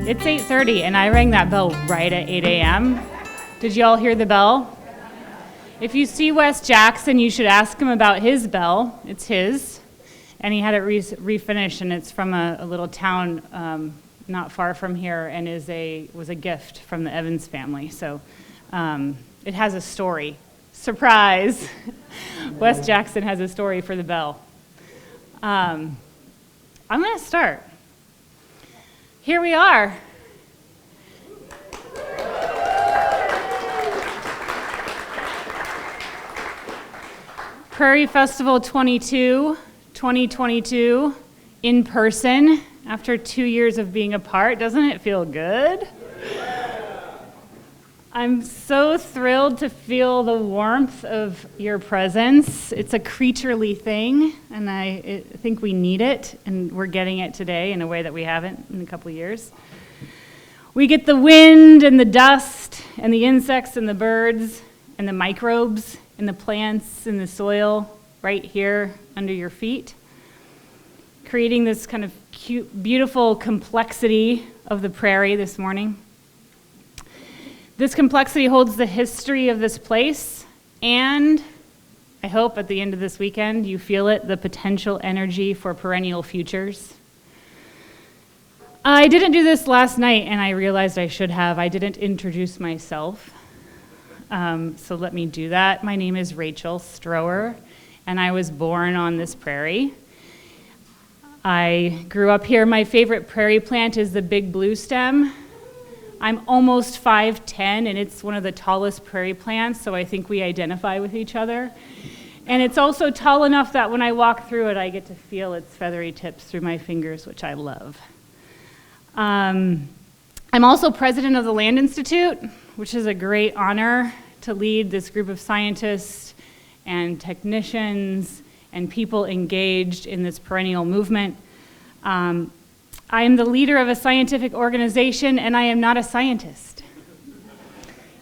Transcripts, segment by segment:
It's 8:30 and I rang that bell right at 8 a.m. Did you all hear the bell? If you see Wes Jackson, you should ask him about his bell. It's his. And he had it refinished, and it's from a little town not far from here, and was a gift from the Evans family. So it has a story. Surprise! Wes Jackson has a story for the bell. I'm going to start. Here we are. Prairie Festival 2022, in person, after 2 years of being apart. Doesn't it feel good? I'm so thrilled to feel the warmth of your presence. It's a creaturely thing, and I think we need it, and we're getting it today in a way that we haven't in a couple years. We get the wind and the dust and the insects and the birds and the microbes and the plants and the soil right here under your feet, creating this kind of cute, beautiful complexity of the prairie this morning. This complexity holds the history of this place, and I hope at the end of this weekend you feel it, the potential energy for perennial futures. I didn't do this last night, and I realized I should have. I didn't introduce myself, so let me do that. My name is Rachel Stroer, and I was born on this prairie. I grew up here. My favorite prairie plant is the big blue stem. I'm almost 5'10", and it's one of the tallest prairie plants, so I think we identify with each other. And it's also tall enough that when I walk through it, I get to feel its feathery tips through my fingers, which I love. I'm also president of the Land Institute, which is a great honor to lead this group of scientists and technicians and people engaged in this perennial movement. I am the leader of a scientific organization, and I am not a scientist.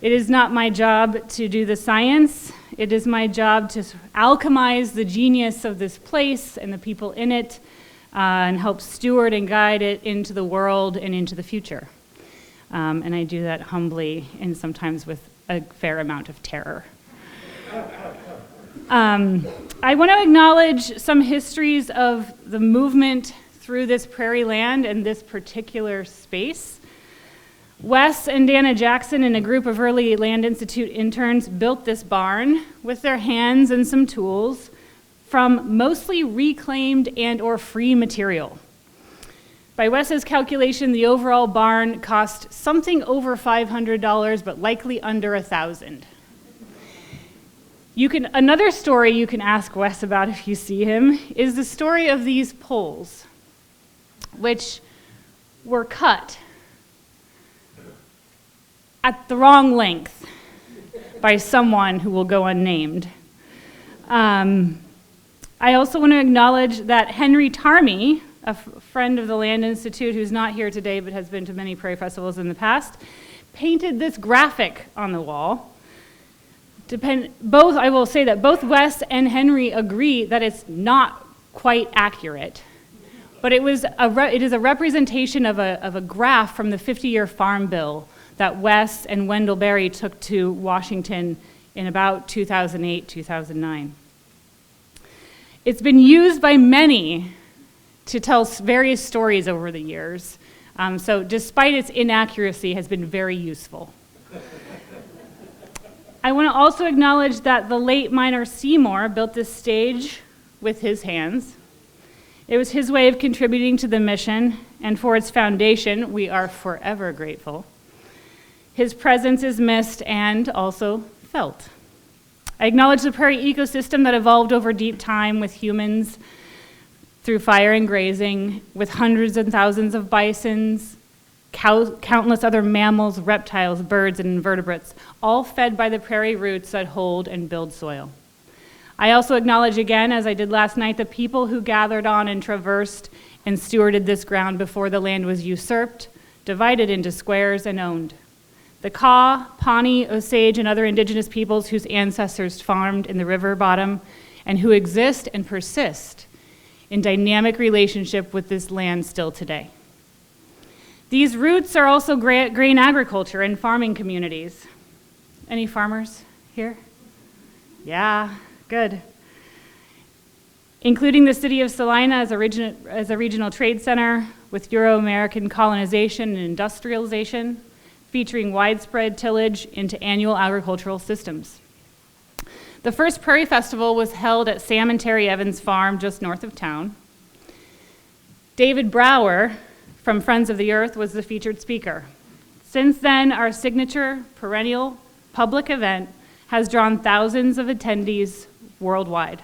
It is not my job to do the science. It is my job to alchemize the genius of this place and the people in it, and help steward and guide it into the world and into the future. And I do that humbly and sometimes with a fair amount of terror. I want to acknowledge some histories of the movement through this prairie land and this particular space. Wes and Dana Jackson and a group of early Land Institute interns built this barn with their hands and some tools from mostly reclaimed and or free material. By Wes's calculation, the overall barn cost something over $500, but likely under $1,000. Another story you can ask Wes about if you see him is the story of these poles, which were cut at the wrong length by someone who will go unnamed. I also want to acknowledge that Henry Tarmy, a friend of the Land Institute who's not here today but has been to many prairie festivals in the past, painted this graphic on the wall. I will say that both Wes and Henry agree that it's not quite accurate, but it is a representation of a graph from the 50-year Farm Bill that Wes and Wendell Berry took to Washington in about 2008, 2009. It's been used by many to tell various stories over the years, so despite its inaccuracy, has been very useful. I want to also acknowledge that the late miner Seymour built this stage with his hands. It was his way of contributing to the mission, and for its foundation, we are forever grateful. His presence is missed and also felt. I acknowledge the prairie ecosystem that evolved over deep time with humans through fire and grazing, with hundreds and thousands of bisons, countless other mammals, reptiles, birds, and invertebrates, all fed by the prairie roots that hold and build soil. I also acknowledge again, as I did last night, the people who gathered on and traversed and stewarded this ground before the land was usurped, divided into squares, and owned. The Kaw, Pawnee, Osage, and other indigenous peoples whose ancestors farmed in the river bottom and who exist and persist in dynamic relationship with this land still today. These roots are also grain agriculture and farming communities. Any farmers here? Yeah, good. Including the city of Salina as a regional trade center with Euro-American colonization and industrialization, featuring widespread tillage into annual agricultural systems. The first Prairie Festival was held at Sam and Terry Evans Farm just north of town. David Brower from Friends of the Earth was the featured speaker. Since then, our signature perennial public event has drawn thousands of attendees worldwide.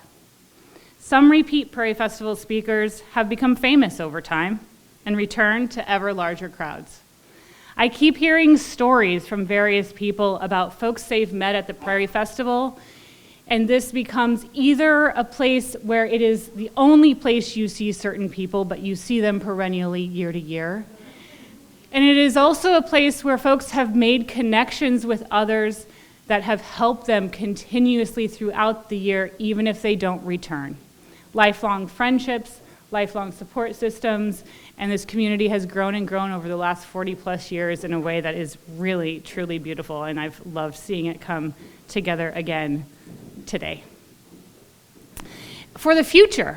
Some repeat Prairie Festival speakers have become famous over time and return to ever larger crowds. I keep hearing stories from various people about folks they've met at the Prairie Festival, and this becomes either a place where it is the only place you see certain people, but you see them perennially year to year. And it is also a place where folks have made connections with others that have helped them continuously throughout the year, even if they don't return. Lifelong friendships, lifelong support systems, and this community has grown and grown over the last 40 plus years in a way that is really, truly beautiful, and I've loved seeing it come together again today. For the future,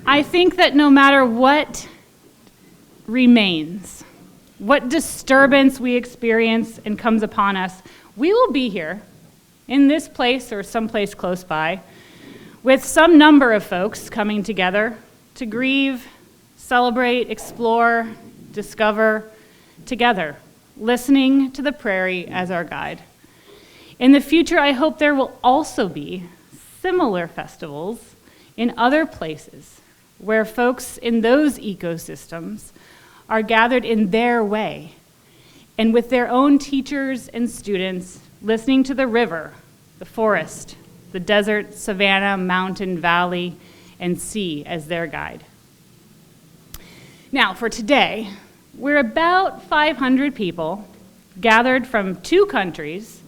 I think that no matter what remains, what disturbance we experience and comes upon us, we will be here in this place or someplace close by with some number of folks coming together to grieve, celebrate, explore, discover together, listening to the prairie as our guide. In the future, I hope there will also be similar festivals in other places where folks in those ecosystems are gathered in their way and with their own teachers and students listening to the river, the forest, the desert, savanna, mountain, valley, and sea as their guide. Now, for today, we're about 500 people gathered from 2 countries,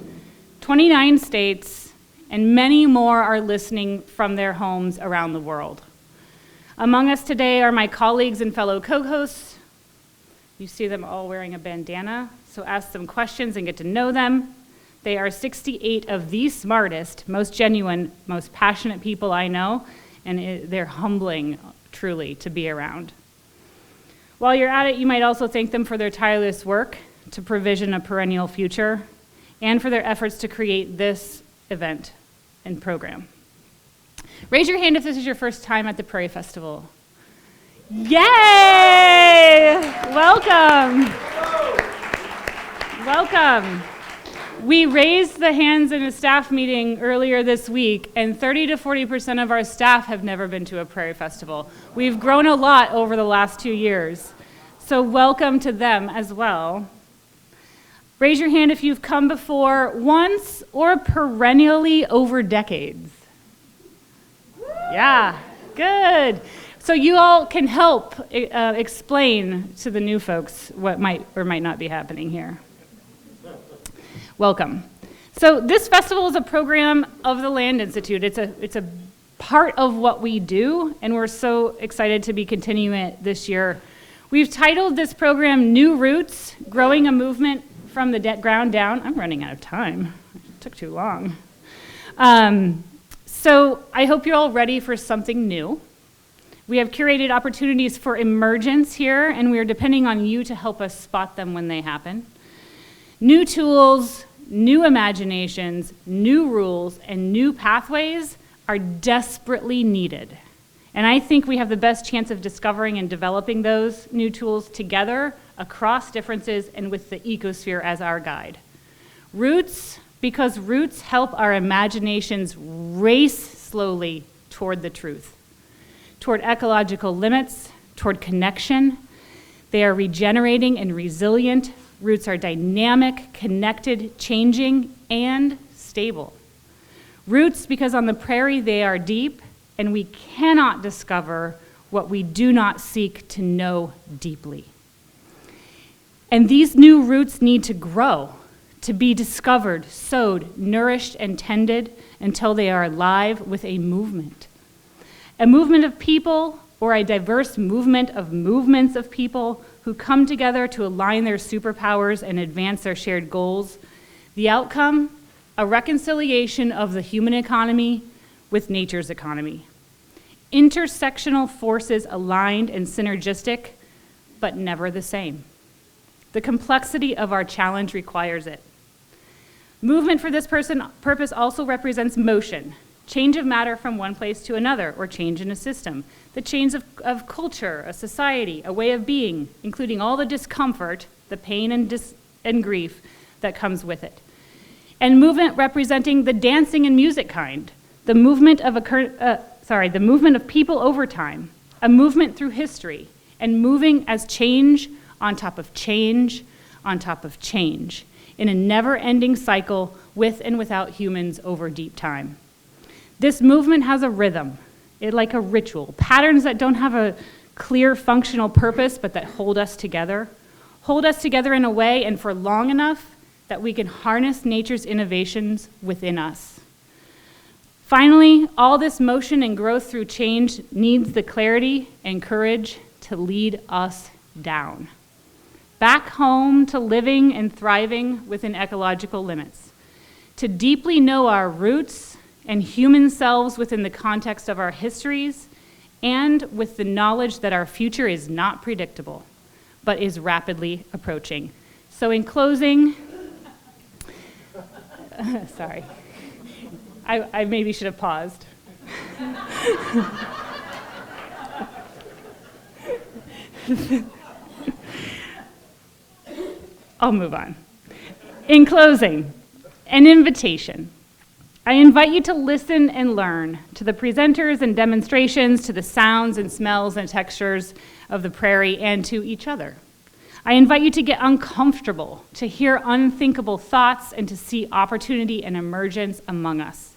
29 states, and many more are listening from their homes around the world. Among us today are my colleagues and fellow co-hosts. You see them all wearing a bandana, so ask them questions and get to know them. They are 68 of the smartest, most genuine, most passionate people I know, and they're humbling, truly, to be around. While you're at it, you might also thank them for their tireless work to provision a perennial future and for their efforts to create this event and program. Raise your hand if this is your first time at the Prairie Festival. Yay! Welcome. Welcome. We raised the hands in a staff meeting earlier this week, and 30 to 40% of our staff have never been to a Prairie Festival. We've grown a lot over the last 2 years, so welcome to them as well. Raise your hand if you've come before once or perennially over decades. Yeah, good. So you all can help explain to the new folks what might or might not be happening here. Welcome. So this festival is a program of the Land Institute. It's a part of what we do, and we're so excited to be continuing it this year. We've titled this program New Roots, Growing a Movement from the Ground Down. I'm running out of time. It took too long. So I hope you're all ready for something new. We have curated opportunities for emergence here, and we are depending on you to help us spot them when they happen. New tools, new imaginations, new rules, and new pathways are desperately needed. And I think we have the best chance of discovering and developing those new tools together across differences and with the ecosphere as our guide. Roots, because roots help our imaginations race slowly toward the truth, toward ecological limits, toward connection. They are regenerating and resilient. Roots are dynamic, connected, changing, and stable. Roots, because on the prairie they are deep, and we cannot discover what we do not seek to know deeply. And these new roots need to grow, to be discovered, sowed, nourished, and tended until they are alive with a movement. A movement of people, or a diverse movement of movements of people, who come together to align their superpowers and advance their shared goals. The outcome, a reconciliation of the human economy with nature's economy. Intersectional forces aligned and synergistic, but never the same. The complexity of our challenge requires it. Movement for this purpose also represents motion, change of matter from one place to another, or change in a system, the change of culture, a society, a way of being, including all the discomfort, the pain and grief that comes with it. And movement representing the dancing and music kind, the movement of people over time, a movement through history, and moving as change on top of change on top of change, in a never-ending cycle with and without humans over deep time. This movement has a rhythm, like a ritual, patterns that don't have a clear functional purpose, but that hold us together in a way and for long enough that we can harness nature's innovations within us. Finally, all this motion and growth through change needs the clarity and courage to lead us down. Back home to living and thriving within ecological limits. To deeply know our roots and human selves within the context of our histories, and with the knowledge that our future is not predictable, but is rapidly approaching. So in closing, sorry, I maybe should have paused. I'll move on. In closing, an invitation. I invite you to listen and learn to the presenters and demonstrations, to the sounds and smells and textures of the prairie, and to each other. I invite you to get uncomfortable, to hear unthinkable thoughts, and to see opportunity and emergence among us.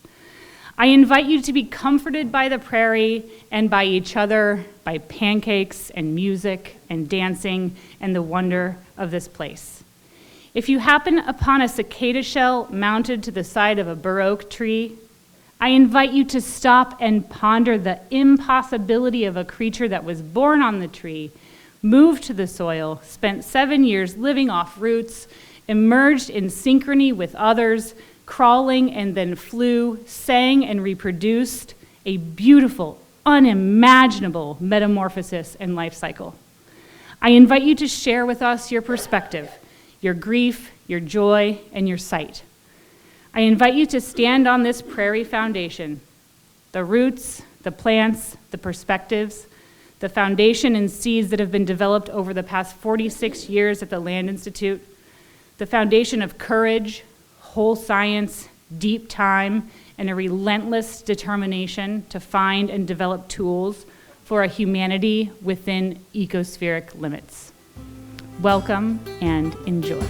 I invite you to be comforted by the prairie and by each other, by pancakes and music and dancing and the wonder of this place. If you happen upon a cicada shell mounted to the side of a bur oak tree, I invite you to stop and ponder the impossibility of a creature that was born on the tree, moved to the soil, spent 7 years living off roots, emerged in synchrony with others, crawling and then flew, sang and reproduced, a beautiful, unimaginable metamorphosis and life cycle. I invite you to share with us your perspective, your grief, your joy, and your sight. I invite you to stand on this prairie foundation, the roots, the plants, the perspectives, the foundation and seeds that have been developed over the past 46 years at the Land Institute, the foundation of courage, whole science, deep time, and a relentless determination to find and develop tools for a humanity within ecospheric limits. Welcome and enjoy.